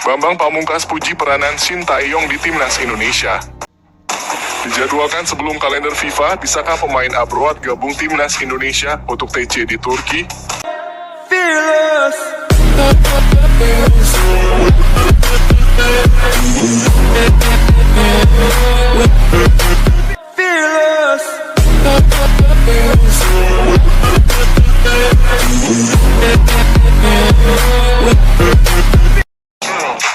Bambang Pamungkas puji peranan Shin Tae-yong di timnas Indonesia. Dijadwalkan sebelum kalender FIFA, bisakah pemain abroad gabung timnas Indonesia untuk TC di Turki?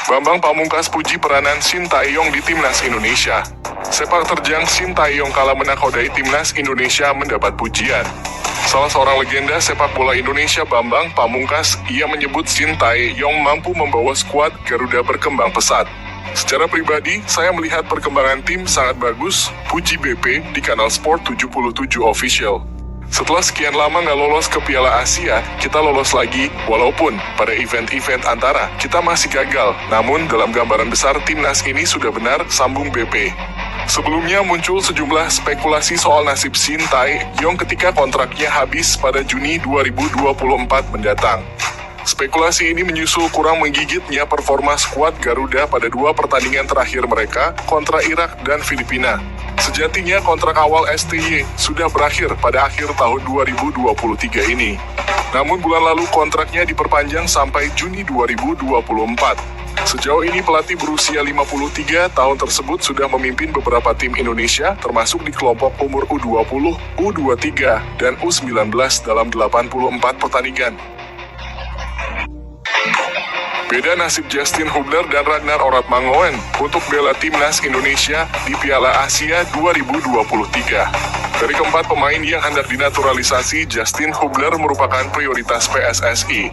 Bambang Pamungkas puji peranan Shin Tae-yong di timnas Indonesia. Sepak terjang Shin Tae-yong kala menakodai timnas Indonesia mendapat pujian. Salah seorang legenda sepak bola Indonesia, Bambang Pamungkas, ia menyebut Shin Tae-yong mampu membawa skuad Garuda berkembang pesat. Secara pribadi, saya melihat perkembangan tim sangat bagus, puji BP di kanal Sport 77 Official. Setelah sekian lama nggak lolos ke Piala Asia, kita lolos lagi, walaupun pada event-event antara kita masih gagal. Namun dalam gambaran besar timnas ini sudah benar, sambung BP. Sebelumnya muncul sejumlah spekulasi soal nasib Shin Tae-yong ketika kontraknya habis pada Juni 2024 mendatang. Spekulasi ini menyusul kurang menggigitnya performa skuad Garuda pada dua pertandingan terakhir mereka kontra Irak dan Filipina. Sejatinya kontrak awal STY sudah berakhir pada akhir tahun 2023 ini. Namun bulan lalu kontraknya diperpanjang sampai Juni 2024. Sejauh ini pelatih berusia 53 tahun tersebut sudah memimpin beberapa tim Indonesia, termasuk di kelompok umur U20, U23, dan U19 dalam 84 pertandingan. Beda nasib Justin Hubner dan Ragnar Oratmangoen untuk bela timnas Indonesia di Piala Asia 2023. Dari keempat pemain yang hendak dinaturalisasi, Justin Hubner merupakan prioritas PSSI.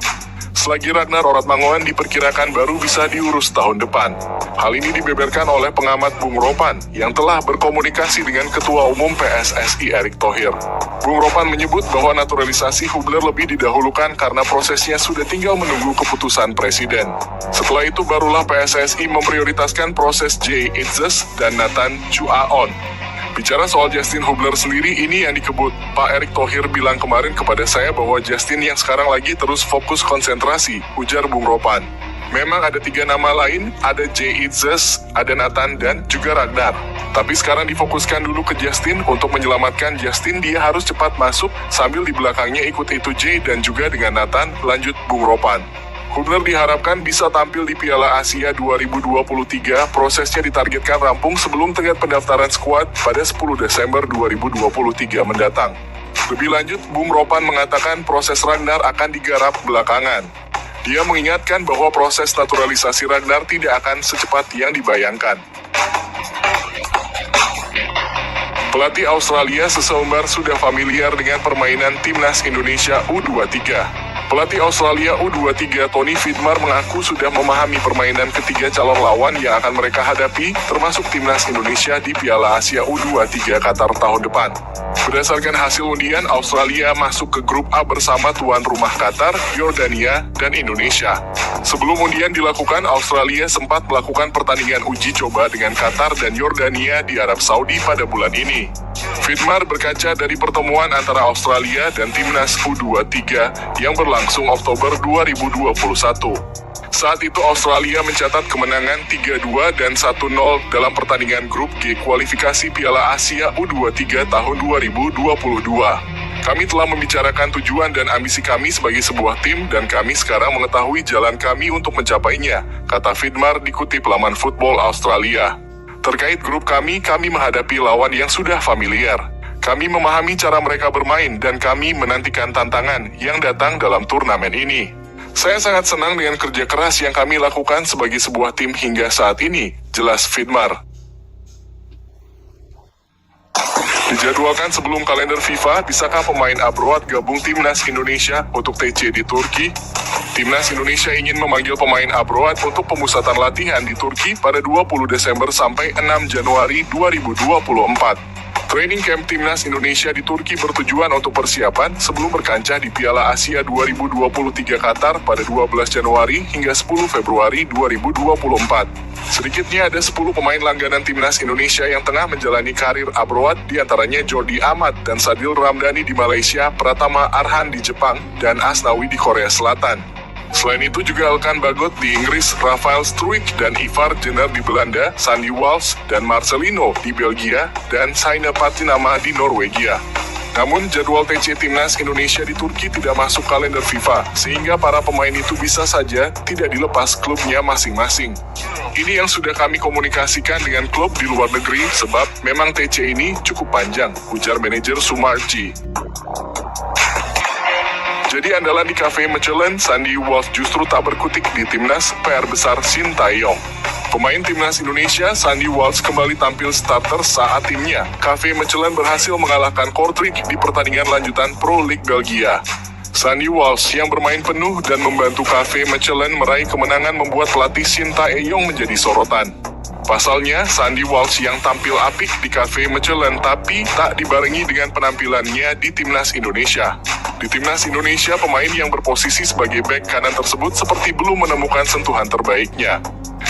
Selagi Ragnar Oratmangoen diperkirakan baru bisa diurus tahun depan. Hal ini dibeberkan oleh pengamat Bung Ropan yang telah berkomunikasi dengan Ketua Umum PSSI Erick Thohir. Bung Ropan menyebut bahwa naturalisasi Hubner lebih didahulukan karena prosesnya sudah tinggal menunggu keputusan Presiden. Setelah itu barulah PSSI memprioritaskan proses Jay Itzes dan Nathan Chuaon. Bicara soal Justin Hubner sendiri, ini yang dikebut. Pak Erick Thohir bilang kemarin kepada saya bahwa Justin yang sekarang lagi terus fokus konsentrasi, ujar Bung Ropan. Memang ada 3 nama lain, ada Jay Itzes, ada Nathan, dan juga Ragnar. Tapi sekarang difokuskan dulu ke Justin. Untuk menyelamatkan Justin, dia harus cepat masuk, sambil di belakangnya ikut itu Jay dan juga dengan Nathan, lanjut Bung Ropan. Hubner diharapkan bisa tampil di Piala Asia 2023, prosesnya ditargetkan rampung sebelum tenggat pendaftaran skuad pada 10 Desember 2023 mendatang. Lebih lanjut, Bung Ropan mengatakan proses Ragnar akan digarap belakangan. Dia mengingatkan bahwa proses naturalisasi Ragnar tidak akan secepat yang dibayangkan. Pelatih Australia seseumbar sudah familiar dengan permainan timnas Indonesia U23. Pelatih Australia U23 Tony Vidmar mengaku sudah memahami permainan ketiga calon lawan yang akan mereka hadapi, termasuk timnas Indonesia di Piala Asia U23 Qatar tahun depan. Berdasarkan hasil undian, Australia masuk ke grup A bersama tuan rumah Qatar, Yordania, dan Indonesia. Sebelum undian dilakukan, Australia sempat melakukan pertandingan uji coba dengan Qatar dan Yordania di Arab Saudi pada bulan ini. Vidmar berkaca dari pertemuan antara Australia dan timnas U23 yang berlangsung Oktober 2021. Saat itu Australia mencatat kemenangan 3-2 dan 1-0 dalam pertandingan grup G kualifikasi Piala Asia U23 tahun 2022. Kami telah membicarakan tujuan dan ambisi kami sebagai sebuah tim dan kami sekarang mengetahui jalan kami untuk mencapainya, kata Vidmar dikutip laman Football Australia. Terkait grup kami menghadapi lawan yang sudah familiar. Kami memahami cara mereka bermain dan kami menantikan tantangan yang datang dalam turnamen ini. Saya sangat senang dengan kerja keras yang kami lakukan sebagai sebuah tim hingga saat ini, jelas Vidmar. Dijadwalkan sebelum kalender FIFA, bisakah pemain abroad gabung timnas Indonesia untuk TC di Turki? Timnas Indonesia ingin memanggil pemain abroad untuk pemusatan latihan di Turki pada 20 Desember sampai 6 Januari 2024. Training camp timnas Indonesia di Turki bertujuan untuk persiapan sebelum berkancah di Piala Asia 2023 Qatar pada 12 Januari hingga 10 Februari 2024. Sedikitnya ada 10 pemain langganan timnas Indonesia yang tengah menjalani karir abroad, diantaranya Jordi Amat dan Sadil Ramdhani di Malaysia, Pratama Arhan di Jepang, dan Asnawi di Korea Selatan. Selain itu juga Elkan Bagot di Inggris, Rafael Struijk dan Ivar Jenner di Belanda, Sandy Walsh dan Marcelino di Belgia, dan Saina Patinama di Norwegia. Namun, jadwal TC Timnas Indonesia di Turki tidak masuk kalender FIFA, sehingga para pemain itu bisa saja tidak dilepas klubnya masing-masing. Ini yang sudah kami komunikasikan dengan klub di luar negeri, sebab memang TC ini cukup panjang, ujar manajer Sumarji. Jadi andalan di Cafe Mechelen, Sandy Walsh justru tak berkutik di Timnas, PR besar Shin Tae-yong. Pemain Timnas Indonesia, Sandy Walsh kembali tampil starter saat timnya, Cafe Mechelen berhasil mengalahkan Kortrijk di pertandingan lanjutan Pro League Belgia. Sandy Walsh yang bermain penuh dan membantu Cafe Mechelen meraih kemenangan membuat pelatih Shin Tae-yong menjadi sorotan. Pasalnya, Sandy Walsh yang tampil apik di Cafe Mechelen tapi tak dibarengi dengan penampilannya di Timnas Indonesia. Di Timnas Indonesia, pemain yang berposisi sebagai bek kanan tersebut seperti belum menemukan sentuhan terbaiknya.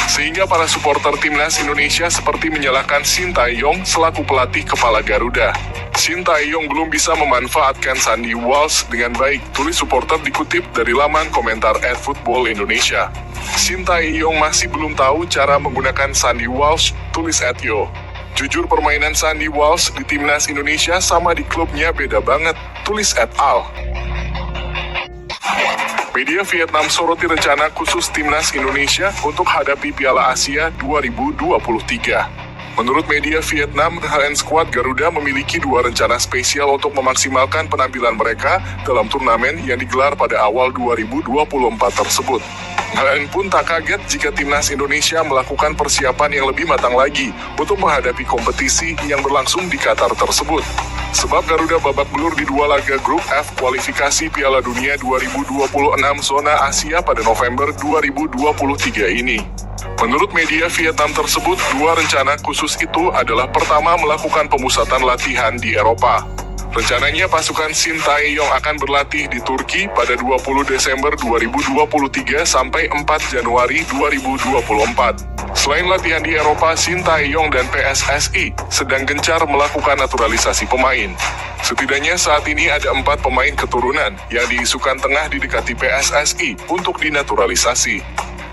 Sehingga para supporter Timnas Indonesia seperti menyalahkan Shin Tae-yong selaku pelatih kepala Garuda. Shin Tae-yong belum bisa memanfaatkan Sandy Walsh dengan baik, tulis supporter dikutip dari laman komentar @Football Indonesia. Shin Tae-yong masih belum tahu cara menggunakan Sandy Walsh, tulis @Yo. Jujur permainan Sandy Walsh di Timnas Indonesia sama di klubnya beda banget, tulis @Al. Media Vietnam soroti rencana khusus Timnas Indonesia untuk hadapi Piala Asia 2023. Menurut media Vietnam, HN Squad Garuda memiliki dua rencana spesial untuk memaksimalkan penampilan mereka dalam turnamen yang digelar pada awal 2024 tersebut. HN pun tak kaget jika Timnas Indonesia melakukan persiapan yang lebih matang lagi untuk menghadapi kompetisi yang berlangsung di Qatar tersebut. Sebab Garuda babak belur di dua laga grup F kualifikasi Piala Dunia 2026 zona Asia pada November 2023 ini. Menurut media Vietnam tersebut, dua rencana khusus itu adalah pertama melakukan pemusatan latihan di Eropa. Rencananya pasukan Shin Tae-yong akan berlatih di Turki pada 20 Desember 2023 sampai 4 Januari 2024. Selain latihan di Eropa, Shin Tae-yong dan PSSI sedang gencar melakukan naturalisasi pemain. Setidaknya saat ini ada 4 pemain keturunan yang diisukan tengah didekati PSSI untuk dinaturalisasi.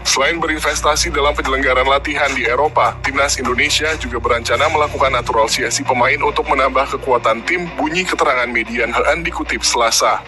Selain berinvestasi dalam penyelenggaraan latihan di Eropa, Timnas Indonesia juga berencana melakukan naturalisasi pemain untuk menambah kekuatan tim, bunyi keterangan media HN dikutip Selasa.